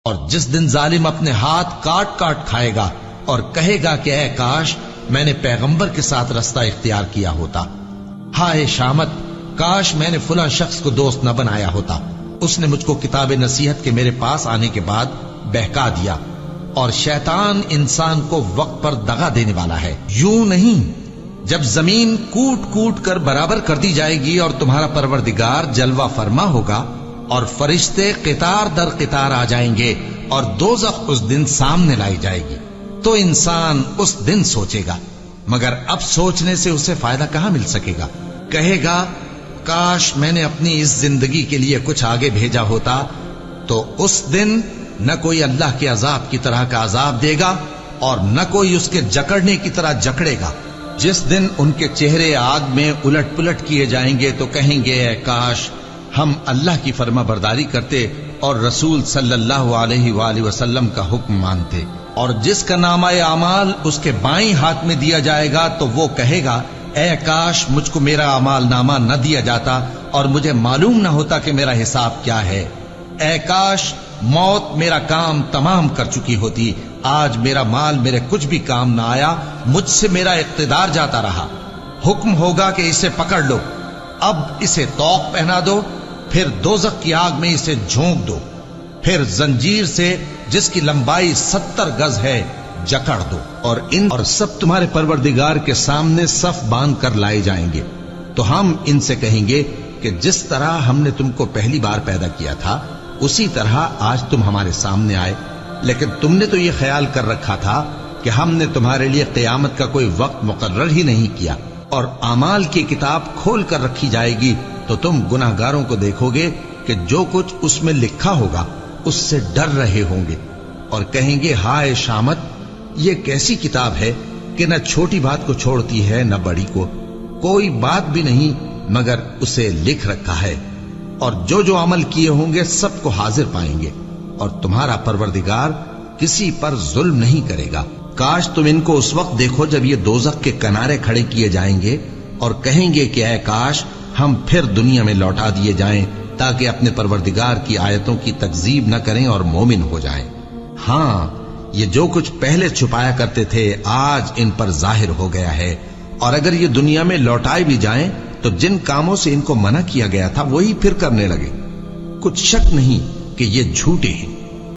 اور جس دن ظالم اپنے ہاتھ کاٹ کاٹ کھائے گا اور کہے گا کہ اے کاش میں نے پیغمبر کے ساتھ رستہ اختیار کیا ہوتا، ہائے شامت کاش میں نے فلاں شخص کو دوست نہ بنایا ہوتا، اس نے مجھ کو کتاب نصیحت کے میرے پاس آنے کے بعد بہکا دیا۔ اور شیطان انسان کو وقت پر دغا دینے والا ہے۔ یوں نہیں، جب زمین کوٹ کوٹ کر برابر کر دی جائے گی اور تمہارا پروردگار جلوہ فرما ہوگا اور فرشتے قطار در قطار آ جائیں گے اور دوزخ اس دن سامنے لائی جائے گی، تو انسان اس دن سوچے گا، مگر اب سوچنے سے اسے فائدہ کہاں مل سکے گا؟ کہے گا کاش میں نے اپنی اس زندگی کے لیے کچھ آگے بھیجا ہوتا، تو اس دن نہ کوئی اللہ کے عذاب کی طرح کا عذاب دے گا اور نہ کوئی اس کے جکڑنے کی طرح جکڑے گا۔ جس دن ان کے چہرے آگ میں الٹ پلٹ کیے جائیں گے تو کہیں گے اے کاش ہم اللہ کی فرما برداری کرتے اور رسول صلی اللہ علیہ وآلہ وسلم کا حکم مانتے۔ اور جس کا نامہ اعمال اس کے بائیں ہاتھ میں دیا جائے گا تو وہ کہے گا اے کاش مجھ کو میرا اعمال نامہ نہ دیا جاتا اور مجھے معلوم نہ ہوتا کہ میرا حساب کیا ہے۔ اے کاش موت میرا کام تمام کر چکی ہوتی، آج میرا مال میرے کچھ بھی کام نہ آیا، مجھ سے میرا اقتدار جاتا رہا۔ حکم ہوگا کہ اسے پکڑ لو، اب اسے طوق پہنا دو، پھر دوزخ کی آگ میں اسے جھونک دو، پھر زنجیر سے جس کی لمبائی 70 گز ہے جکڑ دو، اور سب تمہارے پروردگار کے سامنے صف باندھ کر لائے جائیں گے۔ تو ہم ان سے کہیں گے کہ جس طرح ہم نے تم کو پہلی بار پیدا کیا تھا اسی طرح آج تم ہمارے سامنے آئے، لیکن تم نے تو یہ خیال کر رکھا تھا کہ ہم نے تمہارے لیے قیامت کا کوئی وقت مقرر ہی نہیں کیا، اور اعمال کی کتاب کھول کر رکھی جائے گی تو تم گناہگاروں کو دیکھو گے کہ جو کچھ اس میں لکھا ہوگا اس سے ڈر رہے ہوں گے اور کہیں گے ہائے شامت، یہ کیسی کتاب ہے کہ نہ چھوٹی بات کو چھوڑتی ہے نہ بڑی کو، کوئی بات بھی نہیں مگر اسے لکھ رکھا ہے، اور جو جو عمل کیے ہوں گے سب کو حاضر پائیں گے، اور تمہارا پروردگار کسی پر ظلم نہیں کرے گا۔ کاش تم ان کو اس وقت دیکھو جب یہ دوزخ کے کنارے کھڑے کیے جائیں گے اور کہیں گے کہ اے کاش ہم پھر دنیا میں لوٹا دیے جائیں تاکہ اپنے پروردگار کی آیتوں کی تکذیب نہ کریں اور مومن ہو جائیں۔ ہاں، یہ جو کچھ پہلے چھپایا کرتے تھے آج ان پر ظاہر ہو گیا ہے، اور اگر یہ دنیا میں لوٹائے بھی جائیں تو جن کاموں سے ان کو منع کیا گیا تھا وہی پھر کرنے لگے۔ کچھ شک نہیں کہ یہ جھوٹے ہیں۔